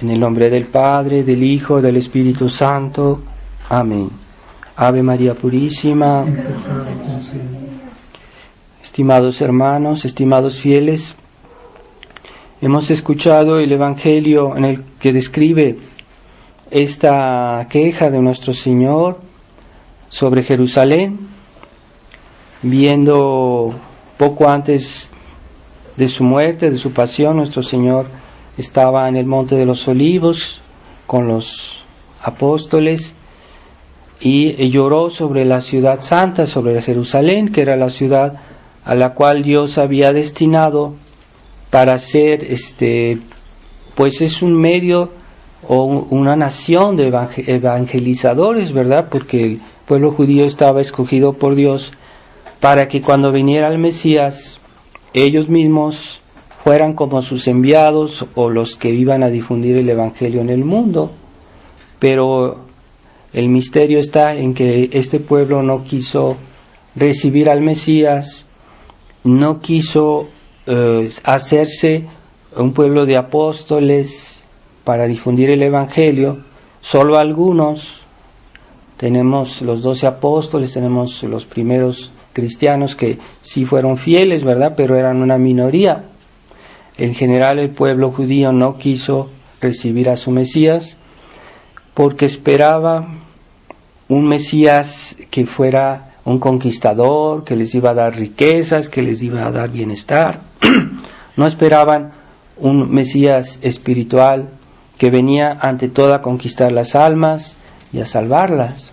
En el nombre del Padre, del Hijo, del Espíritu Santo. Amén. Ave María Purísima. Estimados hermanos, estimados fieles, hemos escuchado el Evangelio en el que describe esta queja de nuestro Señor sobre Jerusalén, viendo poco antes de su muerte, de su pasión. Nuestro Señor estaba en el Monte de los Olivos con los apóstoles y lloró sobre la ciudad santa, sobre Jerusalén, que era la ciudad a la cual Dios había destinado para ser, pues es un medio o una nación de evangelizadores, ¿verdad? Porque el pueblo judío estaba escogido por Dios para que cuando viniera el Mesías, ellos mismos fueran como sus enviados o los que iban a difundir el Evangelio en el mundo. Pero el misterio está en que este pueblo no quiso recibir al Mesías, no quiso hacerse un pueblo de apóstoles para difundir el Evangelio. Solo algunos, tenemos los 12 apóstoles, tenemos los primeros cristianos que sí fueron fieles, ¿verdad? Pero eran una minoría. En general el pueblo judío no quiso recibir a su Mesías porque esperaba un Mesías que fuera un conquistador, que les iba a dar riquezas, que les iba a dar bienestar. No esperaban un Mesías espiritual que venía ante todo a conquistar las almas y a salvarlas.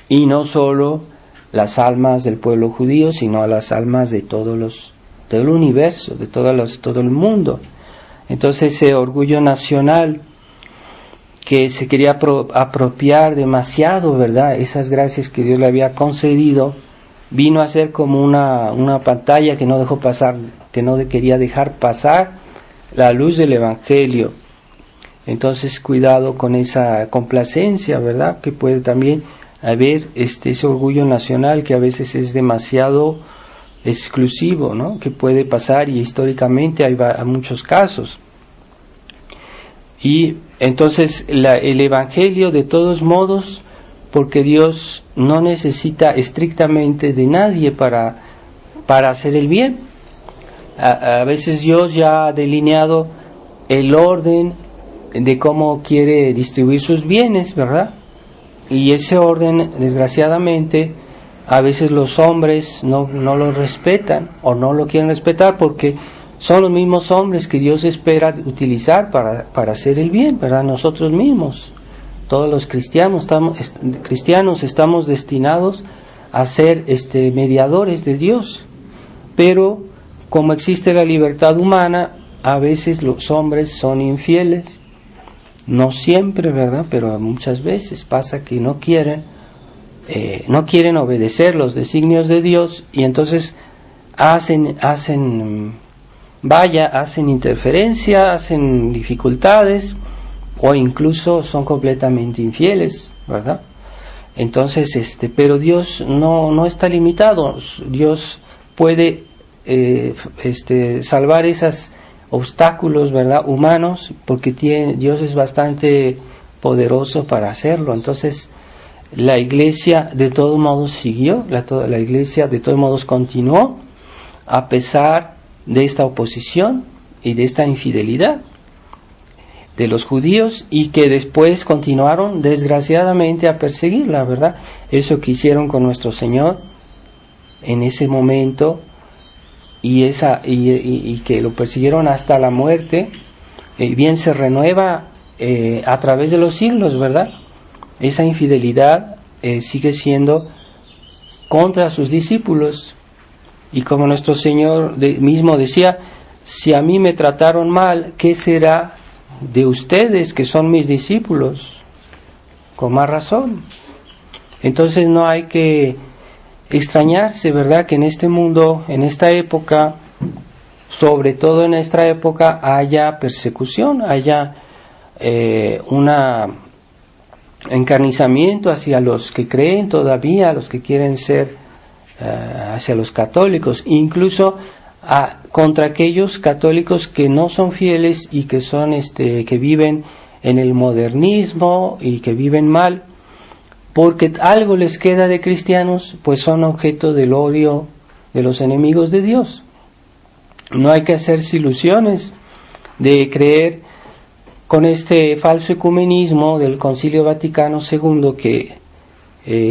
Y no solo las almas del pueblo judío, sino a las almas de todo el universo, de todo el mundo. Entonces ese orgullo nacional que se quería apropiar demasiado, ¿verdad? Esas gracias que Dios le había concedido, vino a ser como una pantalla que no dejó pasar, que no quería dejar pasar la luz del Evangelio. Entonces cuidado con esa complacencia, ¿verdad? Que puede también haber ese orgullo nacional que a veces es demasiado exclusivo, ¿no? Que puede pasar, y históricamente hay muchos casos. Y entonces el Evangelio, de todos modos, porque Dios no necesita estrictamente de nadie para hacer el bien. A veces Dios ya ha delineado el orden de cómo quiere distribuir sus bienes, ¿verdad? Y ese orden, desgraciadamente, a veces los hombres no lo respetan o no lo quieren respetar porque son los mismos hombres que Dios espera utilizar para hacer el bien, ¿verdad? Nosotros mismos, todos los cristianos estamos destinados a ser mediadores de Dios. Pero como existe la libertad humana, a veces los hombres son infieles. No siempre, ¿verdad? Pero muchas veces pasa que no quieren obedecer los designios de Dios, y entonces hacen interferencia, hacen dificultades, o incluso son completamente infieles, ¿verdad? Entonces, pero Dios no está limitado. Dios puede salvar esos obstáculos, ¿verdad?, humanos, porque Dios es bastante poderoso para hacerlo. Entonces la Iglesia de todos modos siguió, la Iglesia de todos modos continuó a pesar de esta oposición y de esta infidelidad de los judíos, y que después continuaron desgraciadamente a perseguirla, ¿verdad? Eso que hicieron con nuestro Señor en ese momento, y que lo persiguieron hasta la muerte, bien se renueva a través de los siglos, ¿verdad? Esa infidelidad sigue siendo contra sus discípulos, y como nuestro Señor mismo decía: si a mí me trataron mal, ¿qué será de ustedes que son mis discípulos? Con más razón. Entonces no hay que extrañarse, ¿verdad?, que en este mundo, en esta época, sobre todo en nuestra época, haya persecución, haya un encarnizamiento hacia los que creen todavía, a los que quieren ser, hacia los católicos. Incluso contra aquellos católicos que no son fieles y que son que viven en el modernismo y que viven mal, porque algo les queda de cristianos, pues son objeto del odio de los enemigos de Dios. No hay que hacerse ilusiones de creer con este falso ecumenismo del Concilio Vaticano II que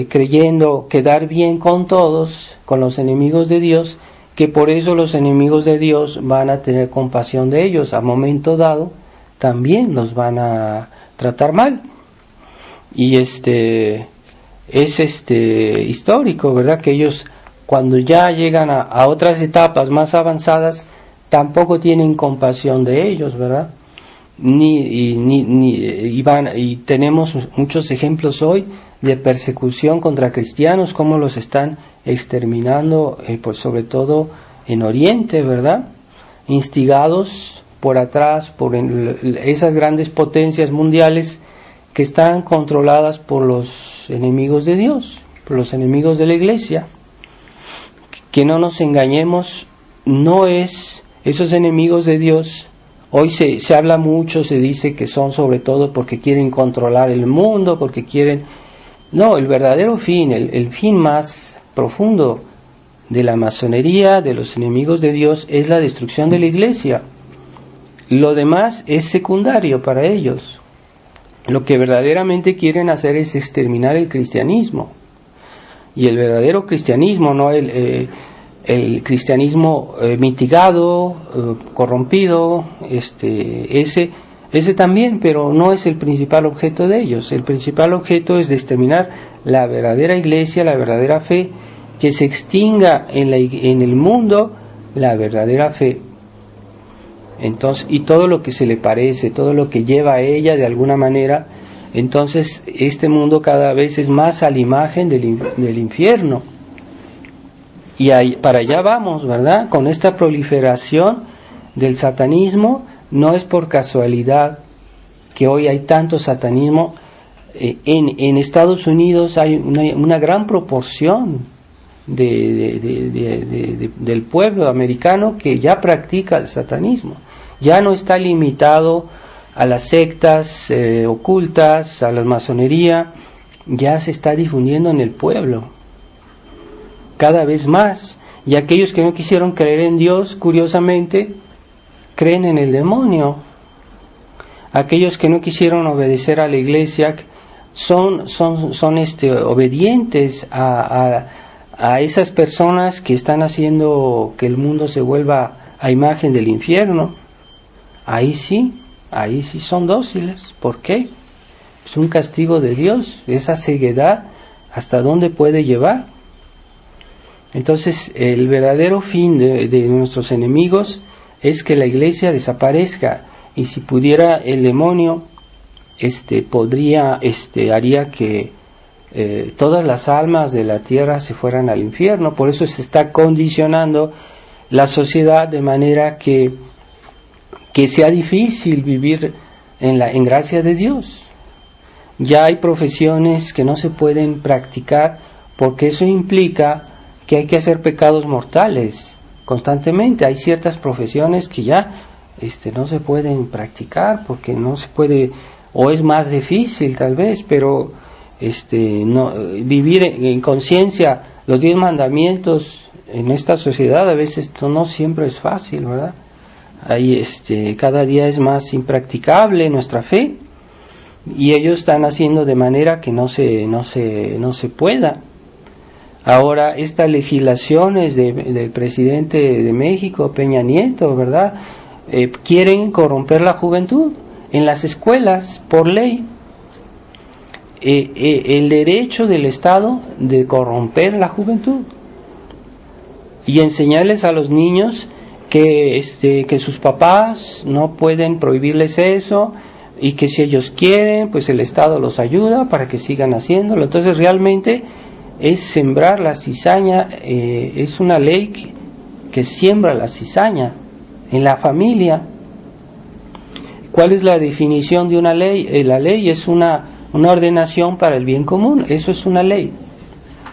creyendo quedar bien con todos, con los enemigos de Dios, que por eso los enemigos de Dios van a tener compasión de ellos, a momento dado también los van a tratar mal. Y es histórico, ¿verdad? Que ellos cuando ya llegan a otras etapas más avanzadas tampoco tienen compasión de ellos, ¿verdad? Y tenemos muchos ejemplos hoy de persecución contra cristianos, cómo los están exterminando, pues sobre todo en Oriente, ¿verdad? Instigados por atrás por esas grandes potencias mundiales que están controladas por los enemigos de Dios, por los enemigos de la Iglesia. Que no nos engañemos, no es esos enemigos de Dios. Hoy se habla mucho, se dice que son sobre todo porque quieren controlar el mundo, porque quieren... No, el verdadero fin, el fin más profundo de la masonería, de los enemigos de Dios, es la destrucción de la Iglesia. Lo demás es secundario para ellos. Lo que verdaderamente quieren hacer es exterminar el cristianismo. Y el verdadero cristianismo, no el cristianismo mitigado, corrompido, ese también, pero no es el principal objeto de ellos. El principal objeto es de exterminar la verdadera Iglesia, la verdadera fe, que se extinga en el mundo la verdadera fe. Entonces, y todo lo que se le parece, todo lo que lleva a ella de alguna manera, entonces este mundo cada vez es más a la imagen del infierno. Y para allá vamos, ¿verdad? Con esta proliferación del satanismo, no es por casualidad que hoy hay tanto satanismo. En Estados Unidos hay una gran proporción del pueblo americano que ya practica el satanismo. Ya no está limitado a las sectas ocultas, a la masonería, ya se está difundiendo en el pueblo cada vez más. Y aquellos que no quisieron creer en Dios, curiosamente, creen en el demonio. Aquellos que no quisieron obedecer a la Iglesia son obedientes a esas personas que están haciendo que el mundo se vuelva a imagen del infierno. Ahí sí son dóciles. ¿Por qué? Es un castigo de Dios. Esa ceguedad, ¿hasta dónde puede llevar? Entonces, el verdadero fin de nuestros enemigos es que la Iglesia desaparezca. Y si pudiera el demonio, haría que todas las almas de la tierra se fueran al infierno. Por eso se está condicionando la sociedad de manera que sea difícil vivir en gracia de Dios. Ya hay profesiones que no se pueden practicar porque eso implica que hay que hacer pecados mortales constantemente. Hay ciertas profesiones que ya no se pueden practicar porque no se puede, o es más difícil tal vez, pero vivir en conciencia los 10 mandamientos en esta sociedad a veces no siempre es fácil, ¿verdad? Ahí cada día es más impracticable nuestra fe y ellos están haciendo de manera que no se pueda. Ahora estas legislaciones del presidente de México, Peña Nieto, ¿verdad? Quieren corromper la juventud en las escuelas por ley. El derecho del Estado de corromper la juventud y enseñarles a los niños que sus papás no pueden prohibirles eso y que si ellos quieren, pues el Estado los ayuda para que sigan haciéndolo. Entonces realmente es sembrar la cizaña, es una ley que siembra la cizaña en la familia. ¿Cuál es la definición de una ley? La ley es una ordenación para el bien común, eso es una ley.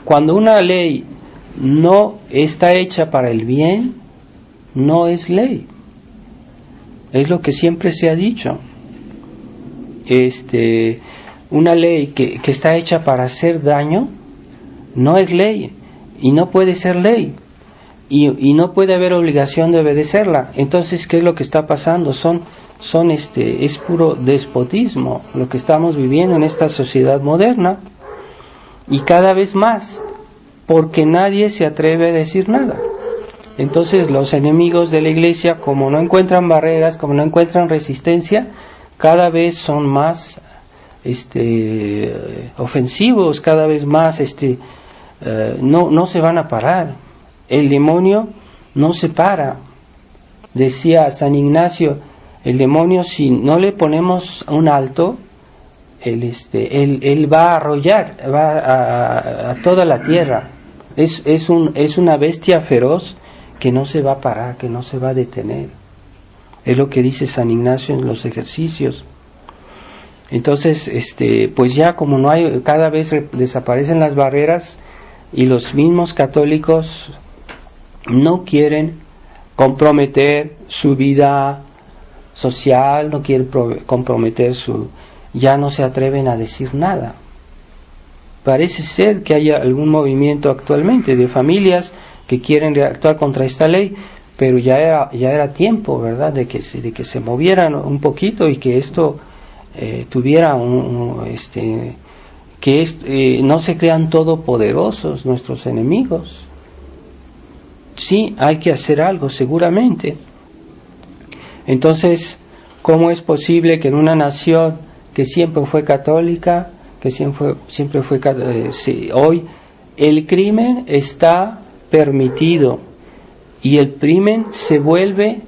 Cuando una ley no está hecha para el bien, no es ley. Es lo que siempre se ha dicho. Una ley que está hecha para hacer daño no es ley y no puede ser ley y no puede haber obligación de obedecerla. Entonces, ¿qué es lo que está pasando? Es puro despotismo lo que estamos viviendo en esta sociedad moderna, y cada vez más, porque nadie se atreve a decir nada. Entonces los enemigos de la Iglesia, como no encuentran barreras, como no encuentran resistencia, cada vez son más ofensivos, cada vez más no se van a parar. El demonio no se para. Decía San Ignacio, el demonio, si no le ponemos un alto, él va a arrollar, va a toda la tierra. Es una bestia feroz que no se va a parar, que no se va a detener. Es lo que dice San Ignacio en los ejercicios. Entonces, pues ya como no hay, cada vez desaparecen las barreras, y los mismos católicos no quieren comprometer su vida social, no quieren comprometer ya no se atreven a decir nada. Parece ser que haya algún movimiento actualmente de familias que quieren reactuar contra esta ley, pero ya era tiempo, ¿verdad?, de que se movieran un poquito y que esto tuviera no se crean todopoderosos nuestros enemigos. Sí, hay que hacer algo, seguramente. Entonces, ¿cómo es posible que en una nación que siempre fue católica, que siempre fue hoy el crimen está permitido, y el crimen se vuelve,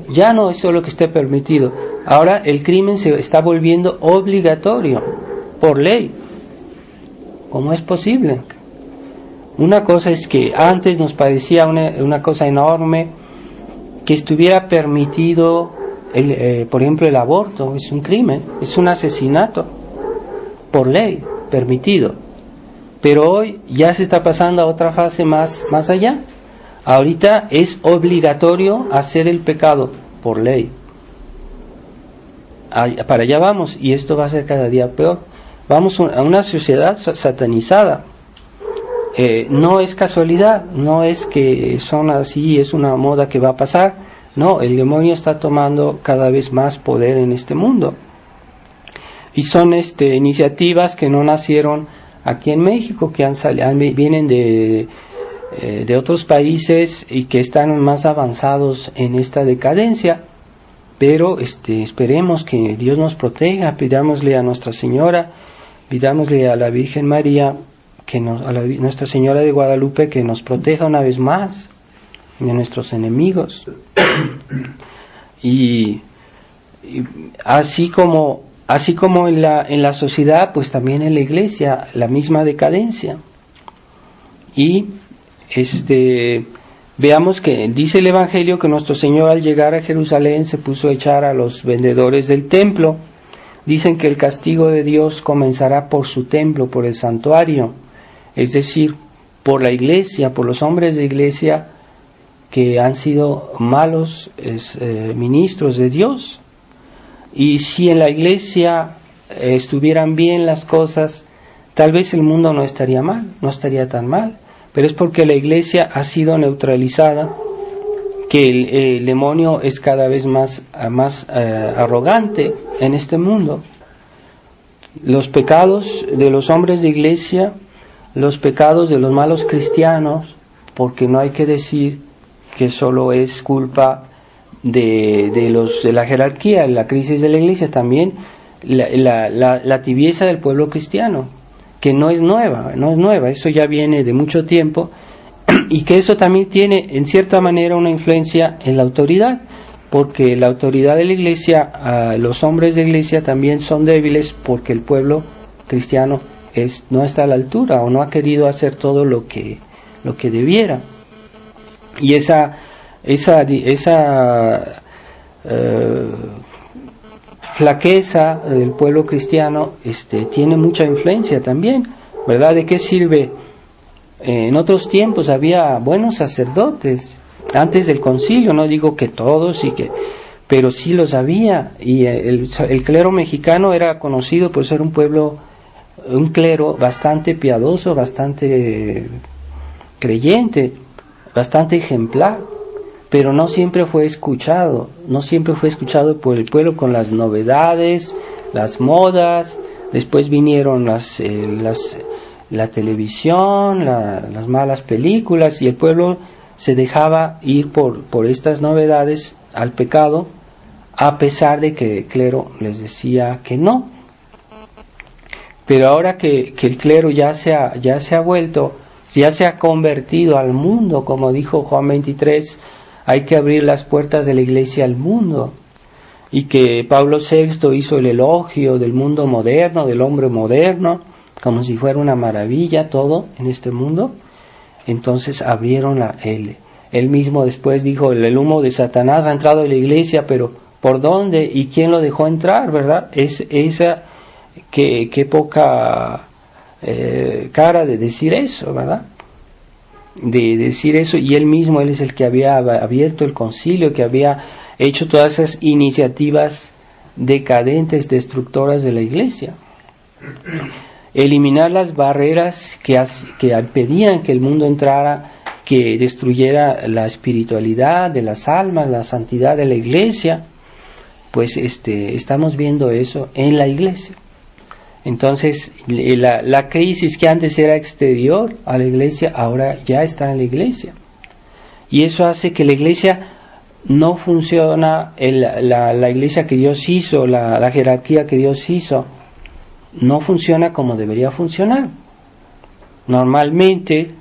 ya no es solo que esté permitido, ahora el crimen se está volviendo obligatorio por ley? ¿Cómo es posible? Una cosa es que antes nos parecía una cosa enorme que estuviera permitido, por ejemplo, el aborto. Es un crimen, es un asesinato por ley, permitido. Pero hoy ya se está pasando a otra fase más allá. Ahorita es obligatorio hacer el pecado por ley. Para allá vamos, y esto va a ser cada día peor. Vamos a una sociedad satanizada. No es casualidad, no es que son así, es una moda que va a pasar. No, el demonio está tomando cada vez más poder en este mundo. Y son iniciativas que no nacieron aquí en México, que vienen de otros países y que están más avanzados en esta decadencia. Pero esperemos que Dios nos proteja, pidámosle a Nuestra Señora, pidámosle a la Virgen María, Nuestra Señora de Guadalupe, que nos proteja una vez más de nuestros enemigos. Y así como en la sociedad, pues también en la Iglesia, la misma decadencia. Y veamos que dice el Evangelio que nuestro Señor, al llegar a Jerusalén, se puso a echar a los vendedores del templo. Dicen que el castigo de Dios comenzará por su templo, por el santuario, es decir, por la Iglesia, por los hombres de Iglesia que han sido malos ministros de Dios. Y si en la Iglesia estuvieran bien las cosas, tal vez el mundo no estaría mal, no estaría tan mal, pero es porque la Iglesia ha sido neutralizada, que el demonio es cada vez más arrogante en este mundo. Los pecados de los hombres de Iglesia, los pecados de los malos cristianos, porque no hay que decir que solo es culpa de la jerarquía, de la crisis de la Iglesia, también la tibieza del pueblo cristiano, que no es nueva, eso ya viene de mucho tiempo, y que eso también tiene en cierta manera una influencia en la autoridad, porque la autoridad de la Iglesia, los hombres de Iglesia también son débiles, porque el pueblo cristiano no está a la altura, o no ha querido hacer todo lo que debiera. Y esa flaqueza del pueblo cristiano tiene mucha influencia también, ¿verdad? ¿De qué sirve? En otros tiempos había buenos sacerdotes, antes del concilio, no digo que todos, pero sí los había, y el clero mexicano era conocido por ser un clero bastante piadoso, bastante creyente, bastante ejemplar, pero no siempre fue escuchado por el pueblo con las novedades, las modas. Después vinieron la televisión, las malas películas, y el pueblo se dejaba ir por estas novedades al pecado, a pesar de que el clero les decía que no. Pero ahora que el clero ya se ha convertido al mundo, como dijo Juan 23, hay que abrir las puertas de la iglesia al mundo, y que Pablo VI hizo el elogio del mundo moderno, del hombre moderno, como si fuera una maravilla todo en este mundo. Entonces abrieron él mismo después dijo, el humo de Satanás ha entrado en la iglesia, pero ¿por dónde? ¿Y quién lo dejó entrar? ¿Verdad? Qué poca cara de decir eso, ¿verdad? De decir eso, y él es el que había abierto el concilio, que había hecho todas esas iniciativas decadentes, destructoras de la iglesia. Eliminar las barreras que impedían que el mundo entrara, que destruyera la espiritualidad de las almas, la santidad de la iglesia. Pues estamos viendo eso en la iglesia. Entonces la crisis que antes era exterior a la iglesia, ahora ya está en la iglesia, y eso hace que la iglesia no funciona, la iglesia que Dios hizo, la jerarquía que Dios hizo, no funciona como debería funcionar. Normalmente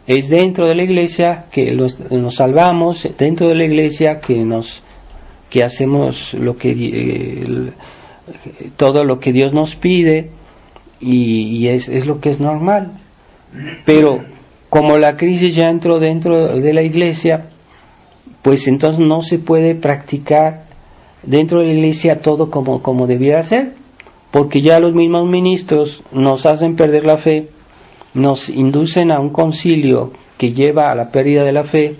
es dentro de la iglesia que nos salvamos, dentro de la iglesia que hacemos todo lo que Dios nos pide, y es lo que es normal. Pero como la crisis ya entró dentro de la iglesia, pues entonces no se puede practicar dentro de la iglesia todo como debiera ser, porque ya los mismos ministros nos hacen perder la fe, nos inducen a un concilio que lleva a la pérdida de la fe,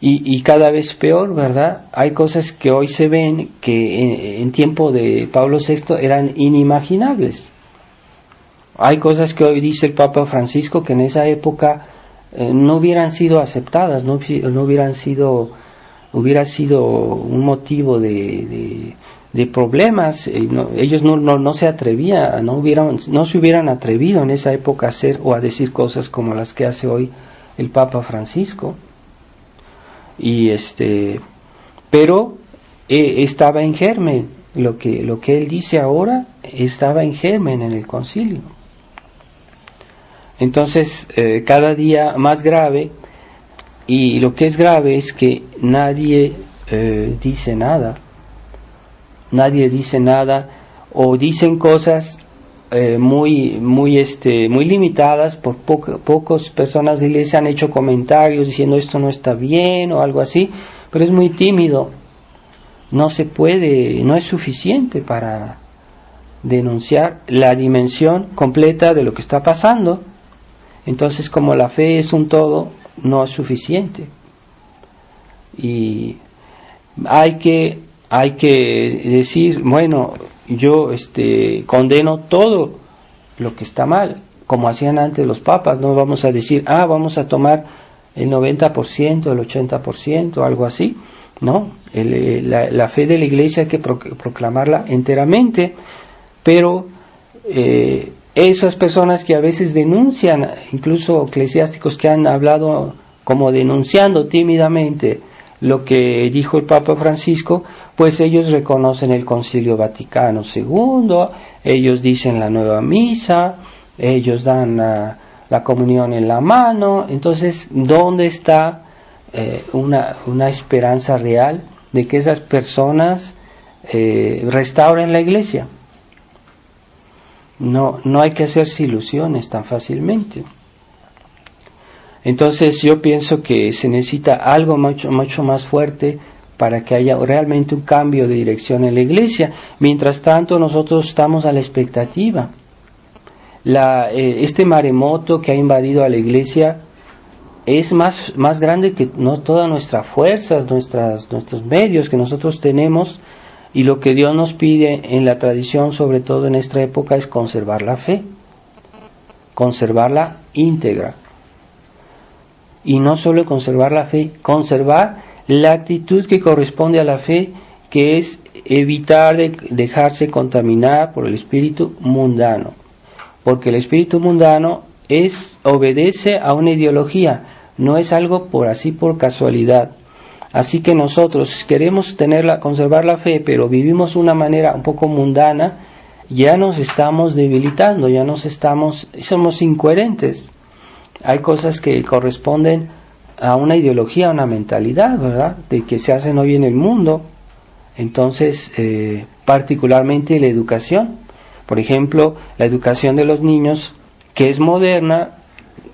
y cada vez peor, ¿verdad? Hay cosas que hoy se ven que en tiempo de Pablo VI eran inimaginables. Hay cosas que hoy dice el Papa Francisco que en esa época no hubieran sido aceptadas, no hubiera sido un motivo de problemas. Ellos no se atrevían, no se hubieran atrevido en esa época a hacer o a decir cosas como las que hace hoy el Papa Francisco. Pero estaba en germen, lo que él dice ahora estaba en germen en el concilio. Entonces cada día más grave, y lo que es grave es que nadie dice nada, o dicen cosas muy limitadas. Por pocas personas de la iglesia han hecho comentarios diciendo esto no está bien o algo así, pero es muy tímido, no se puede, no es suficiente para denunciar la dimensión completa de lo que está pasando. Entonces, como la fe es un todo, no es suficiente, y hay que decir, bueno, yo condeno todo lo que está mal, como hacían antes los papas. No vamos a decir, vamos a tomar el 90%, el 80%, algo así. No, la fe de la iglesia hay que proclamarla enteramente, pero esas personas que a veces denuncian, incluso eclesiásticos que han hablado como denunciando tímidamente lo que dijo el Papa Francisco, pues ellos reconocen el Concilio Vaticano II, ellos dicen la nueva misa, ellos dan la comunión en la mano. Entonces, ¿dónde está una esperanza real de que esas personas restauren la iglesia? No hay que hacerse ilusiones tan fácilmente. Entonces yo pienso que se necesita algo mucho más fuerte para que haya realmente un cambio de dirección en la iglesia. Mientras tanto, nosotros estamos a la expectativa. Este maremoto que ha invadido a la iglesia es más grande que no todas nuestras fuerzas, nuestros medios que nosotros tenemos, y lo que Dios nos pide en la tradición, sobre todo en esta época, es conservar la fe, conservarla íntegra. Y no solo conservar la fe, conservar la actitud que corresponde a la fe, que es evitar de dejarse contaminar por el espíritu mundano, porque el espíritu mundano obedece a una ideología, no es algo por casualidad. Así que nosotros queremos conservar la fe, pero vivimos de una manera un poco mundana, ya nos estamos debilitando, somos incoherentes. Hay cosas que corresponden a una ideología, a una mentalidad, ¿verdad?, de que se hacen hoy en el mundo. Entonces, particularmente la educación, por ejemplo, la educación de los niños, que es moderna,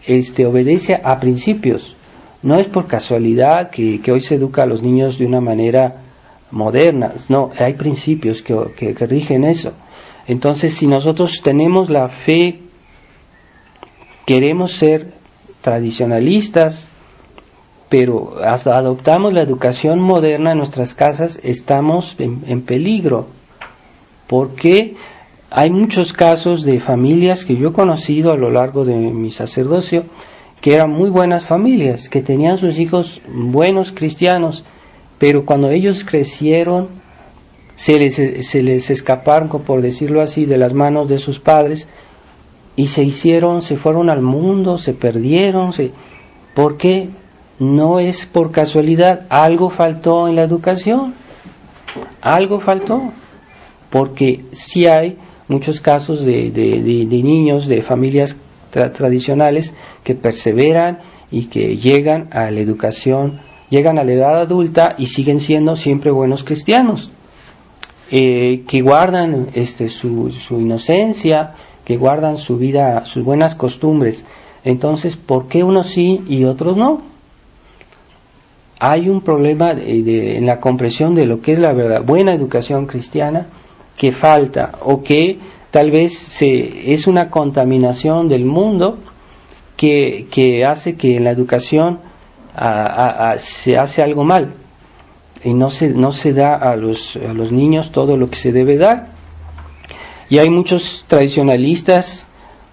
obedece a principios. No es por casualidad que hoy se educa a los niños de una manera moderna, no, hay principios que rigen eso. Entonces, si nosotros tenemos la fe, queremos ser tradicionalistas, pero hasta adoptamos la educación moderna en nuestras casas, estamos en peligro, porque hay muchos casos de familias que yo he conocido a lo largo de mi sacerdocio, que eran muy buenas familias, que tenían sus hijos buenos cristianos, pero cuando ellos crecieron, se les escaparon, por decirlo así, de las manos de sus padres, y se fueron al mundo, se perdieron, ¿por qué? No es por casualidad, algo faltó en la educación, algo faltó, porque sí hay muchos casos de niños de familias tradicionales que perseveran y que llegan a la educación, llegan a la edad adulta y siguen siendo siempre buenos cristianos, que guardan su inocencia, que guardan su vida, sus buenas costumbres. Entonces, ¿por qué unos sí y otros no? Hay un problema en la comprensión de lo que es la verdad, buena educación cristiana, que falta, o que tal vez es una contaminación del mundo que hace que en la educación se hace algo mal, y no se da a los niños todo lo que se debe dar. Y hay muchos tradicionalistas,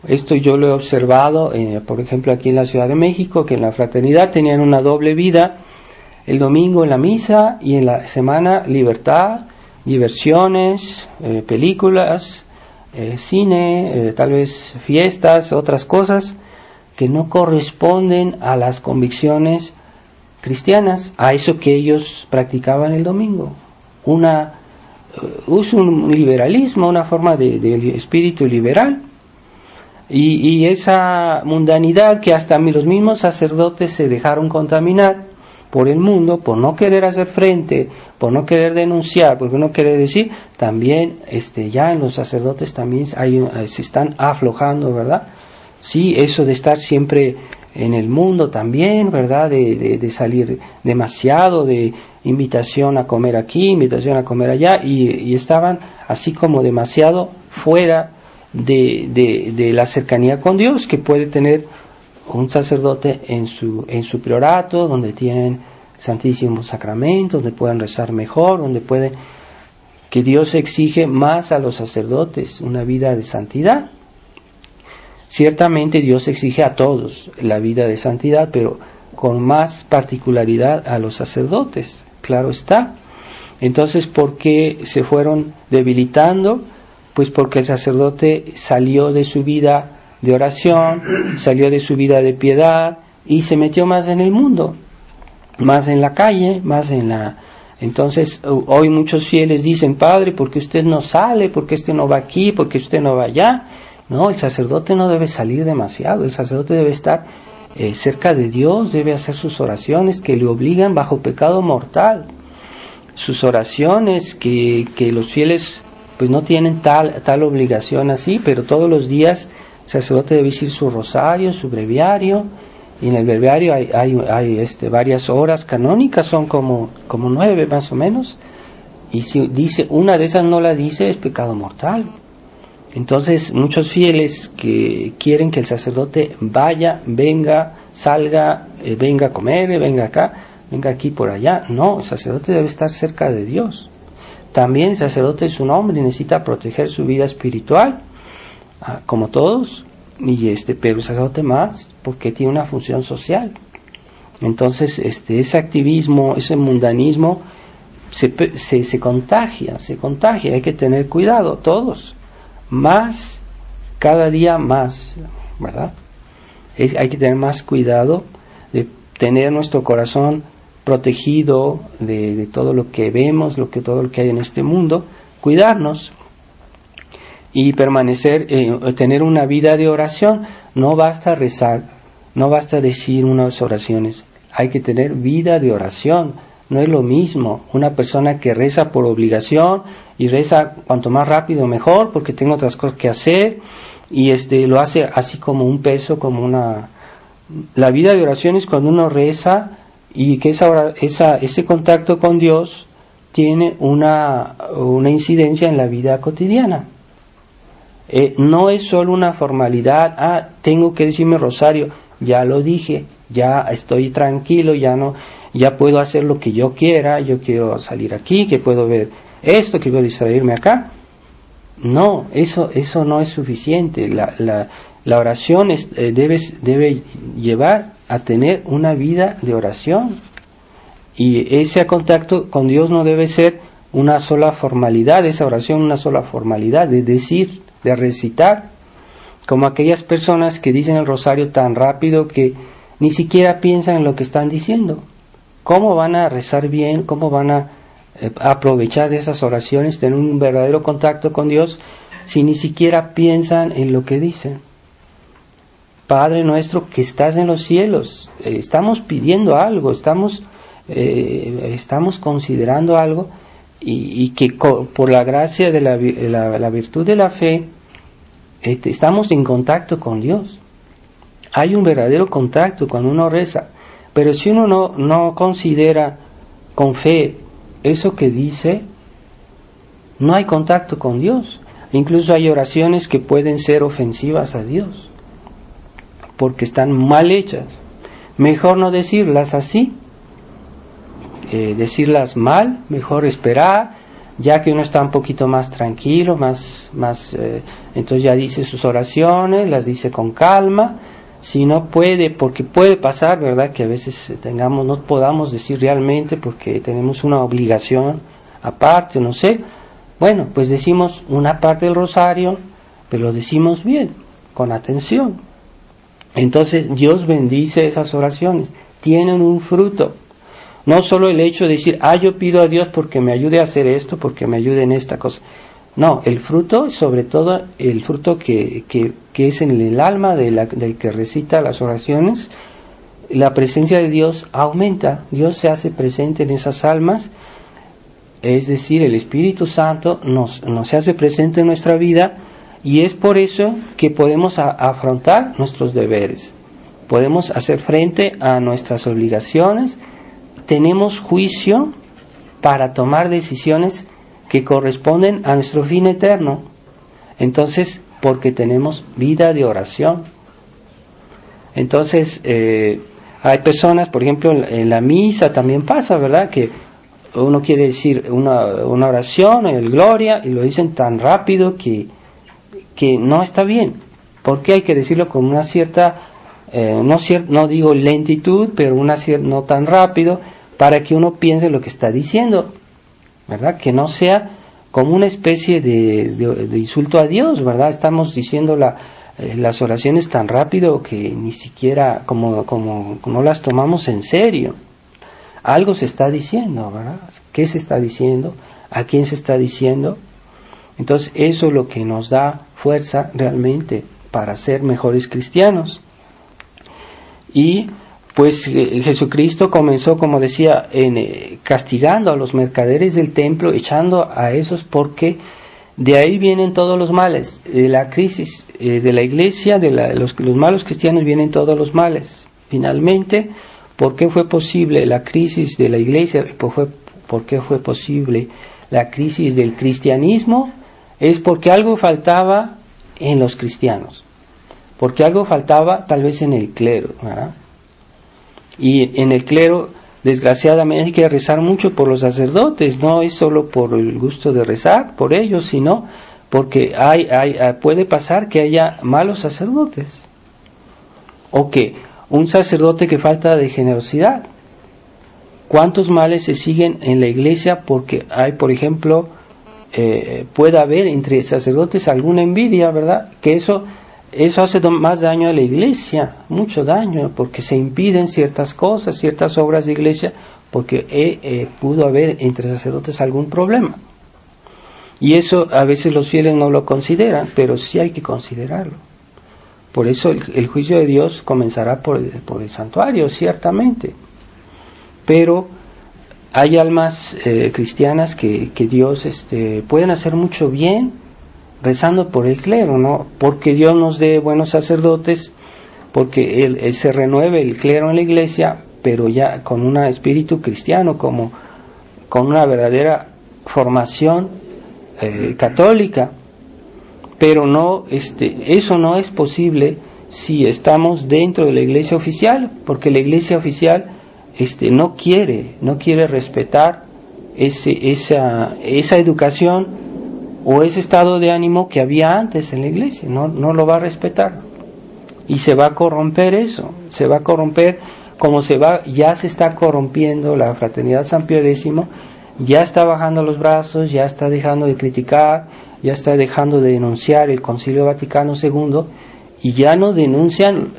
esto yo lo he observado, por ejemplo aquí en la Ciudad de México, que en la fraternidad tenían una doble vida: el domingo en la misa y en la semana libertad, diversiones, películas, cine, tal vez fiestas, otras cosas que no corresponden a las convicciones cristianas, a eso que ellos practicaban el domingo. Es un liberalismo, una forma de espíritu liberal, y esa mundanidad que hasta los mismos sacerdotes se dejaron contaminar por el mundo, por no querer hacer frente, por no querer denunciar, por no querer decir, también ya en los sacerdotes también se están aflojando, ¿verdad? Sí, eso de estar siempre en el mundo también, ¿verdad? De salir demasiado, de invitación a comer aquí, invitación a comer allá, y estaban así como demasiado fuera de la cercanía con Dios que puede tener un sacerdote en su priorato, donde tienen Santísimo Sacramento, donde pueden rezar mejor, que Dios exige más a los sacerdotes, una vida de santidad. Ciertamente Dios exige a todos la vida de santidad, pero con más particularidad a los sacerdotes, claro está. Entonces, ¿por qué se fueron debilitando? Pues porque el sacerdote salió de su vida de oración, salió de su vida de piedad y se metió más en el mundo, más en la calle, Entonces, hoy muchos fieles dicen: Padre, ¿por qué usted no sale? ¿Por qué usted no va aquí? ¿Por qué usted no va allá? No, el sacerdote no debe salir demasiado, el sacerdote debe estar cerca de Dios, debe hacer sus oraciones que le obligan bajo pecado mortal, sus oraciones que los fieles pues no tienen tal obligación así, pero todos los días el sacerdote debe decir su rosario, su breviario, y en el breviario hay varias horas canónicas, son como 9 más o menos, y si dice una de esas no la dice, es pecado mortal. Entonces muchos fieles que quieren que el sacerdote vaya, venga, salga, venga a comer, venga acá, venga aquí por allá. No, el sacerdote debe estar cerca de Dios. También el sacerdote es un hombre y necesita proteger su vida espiritual, como todos, pero el sacerdote más porque tiene una función social. Entonces ese activismo, ese mundanismo se contagia, hay que tener cuidado todos, más, cada día más, ¿verdad? Hay que tener más cuidado de tener nuestro corazón protegido de todo lo que vemos, todo lo que hay en este mundo, cuidarnos y permanecer, tener una vida de oración. No basta rezar, no basta decir unas oraciones, hay que tener vida de oración. No es lo mismo una persona que reza por obligación y reza cuanto más rápido mejor porque tengo otras cosas que hacer y lo hace así como un peso, La vida de oración es cuando uno reza y que ese contacto con Dios tiene una incidencia en la vida cotidiana. No es solo una formalidad, tengo que decirme rosario, ya lo dije, ya estoy tranquilo, ya puedo hacer lo que yo quiera, yo quiero salir aquí, que puedo ver esto, que puedo distraerme acá. No, eso no es suficiente. La oración debe llevar a tener una vida de oración, y ese contacto con Dios no debe ser una sola formalidad, esa oración una sola formalidad de decir, de recitar, como aquellas personas que dicen el rosario tan rápido que ni siquiera piensan en lo que están diciendo. ¿Cómo van a rezar bien? ¿Cómo van a aprovechar de esas oraciones, tener un verdadero contacto con Dios, si ni siquiera piensan en lo que dicen? Padre nuestro que estás en los cielos, estamos pidiendo algo, estamos considerando algo, y que por la gracia de la virtud de la fe estamos en contacto con Dios. Hay un verdadero contacto cuando uno reza, pero si uno no considera con fe eso que dice, no hay contacto con Dios. Incluso hay oraciones que pueden ser ofensivas a Dios porque están mal hechas. Mejor no decirlas así, decirlas mal, mejor esperar, ya que uno está un poquito más tranquilo, entonces ya dice sus oraciones, las dice con calma. Si no puede, porque puede pasar, ¿verdad?, que a veces no podamos decir realmente porque tenemos una obligación aparte, no sé. Bueno, pues decimos una parte del rosario, pero lo decimos bien, con atención. Entonces Dios bendice esas oraciones, tienen un fruto. No solo el hecho de decir, yo pido a Dios porque me ayude a hacer esto, porque me ayude en esta cosa. No, el fruto, sobre todo el fruto que es en el alma del que recita las oraciones, la presencia de Dios aumenta, Dios se hace presente en esas almas, es decir, el Espíritu Santo nos se hace presente en nuestra vida, y es por eso que podemos afrontar nuestros deberes, podemos hacer frente a nuestras obligaciones, tenemos juicio para tomar decisiones que corresponden a nuestro fin eterno. Entonces, porque tenemos vida de oración. Entonces, hay personas, por ejemplo, en la misa también pasa, ¿verdad?, que uno quiere decir una oración, el gloria, y lo dicen tan rápido que no está bien. Porque hay que decirlo con una cierta, no digo lentitud, pero no tan rápido, para que uno piense lo que está diciendo, ¿verdad? Que no sea como una especie de insulto a Dios, ¿verdad? Estamos diciendo las oraciones tan rápido que ni siquiera como no las tomamos en serio. Algo se está diciendo, ¿verdad? ¿Qué se está diciendo? ¿A quién se está diciendo? Entonces eso es lo que nos da fuerza realmente para ser mejores cristianos. Y pues Jesucristo comenzó, como decía, castigando a los mercaderes del templo, echando a esos, porque de ahí vienen todos los males. De la crisis de la iglesia, los malos cristianos, vienen todos los males. Finalmente, ¿por qué fue posible la crisis de la iglesia? ¿Por qué fue posible la crisis del cristianismo? Es porque algo faltaba en los cristianos, porque algo faltaba tal vez en el clero, ¿verdad? Y en el clero, desgraciadamente, hay que rezar mucho por los sacerdotes, no es solo por el gusto de rezar por ellos, sino porque puede pasar que haya malos sacerdotes, o que un sacerdote que falta de generosidad. ¿Cuántos males se siguen en la iglesia porque hay, por ejemplo, puede haber entre sacerdotes alguna envidia, ¿verdad? Que eso hace más daño a la iglesia, mucho daño, porque se impiden ciertas cosas, ciertas obras de iglesia, porque pudo haber entre sacerdotes algún problema. Y eso a veces los fieles no lo consideran, pero sí hay que considerarlo. Por eso el juicio de Dios comenzará por el santuario, ciertamente. Pero hay almas cristianas que Dios pueden hacer mucho bien rezando por el clero, ¿no? Porque Dios nos dé buenos sacerdotes, porque él se renueve el clero en la iglesia, pero ya con un espíritu cristiano, como con una verdadera formación católica. Pero no, eso no es posible si estamos dentro de la iglesia oficial, porque la iglesia oficial no quiere respetar esa educación o ese estado de ánimo que había antes en la iglesia, no lo va a respetar, y se va a corromper eso, se va a corromper como ya se está corrompiendo la Fraternidad San Pío X, ya está bajando los brazos, ya está dejando de criticar, ya está dejando de denunciar el Concilio Vaticano II, y ya no denuncian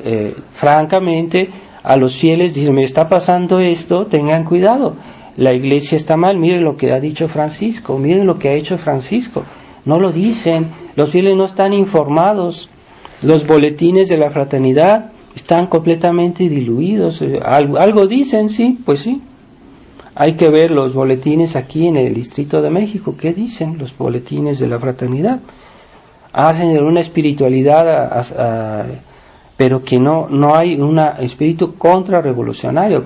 francamente a los fieles, dicen, me está pasando esto, tengan cuidado, la iglesia está mal, miren lo que ha dicho Francisco, miren lo que ha hecho Francisco. No lo dicen, los fieles no están informados, los boletines de la fraternidad están completamente diluidos, algo dicen, sí, pues sí. Hay que ver los boletines aquí en el Distrito de México, ¿qué dicen los boletines de la fraternidad? Hacen de una espiritualidad pero que no hay un espíritu contrarrevolucionario,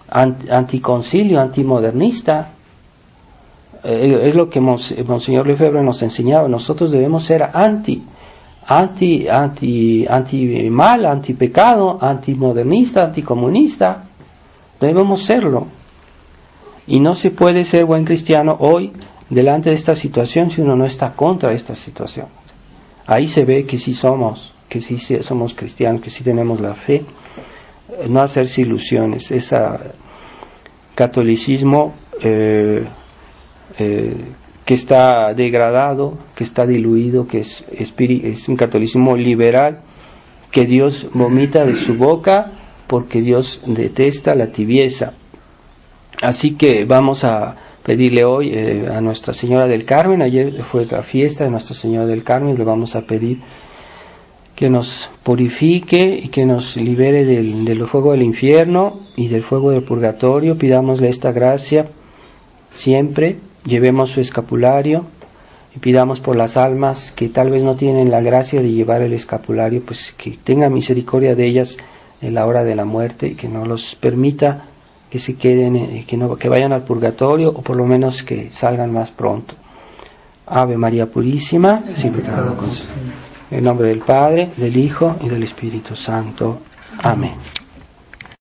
anticoncilio, antimodernista. Es lo que Monseñor Lefebvre nos enseñaba. Nosotros debemos ser anti-mal, anti-pecado, antimodernista, anticomunista. Debemos serlo. Y no se puede ser buen cristiano hoy delante de esta situación si uno no está contra esta situación. Ahí se ve que sí somos cristianos, que sí tenemos la fe. No hacerse ilusiones. Ese catolicismo que está degradado, que está diluido, que es un catolicismo liberal, que Dios vomita de su boca, porque Dios detesta la tibieza. Así que vamos a pedirle hoy a Nuestra Señora del Carmen. Ayer fue la fiesta de Nuestra Señora del Carmen, le vamos a pedir que nos purifique y que nos libere del fuego del infierno y del fuego del purgatorio. Pidámosle esta gracia siempre, llevemos su escapulario y pidamos por las almas que tal vez no tienen la gracia de llevar el escapulario, pues que tenga misericordia de ellas en la hora de la muerte y que no los permita que se queden, que vayan al purgatorio, o por lo menos que salgan más pronto. Ave María Purísima, sin pecado concebida. En nombre del Padre, del Hijo y del Espíritu Santo. Amén.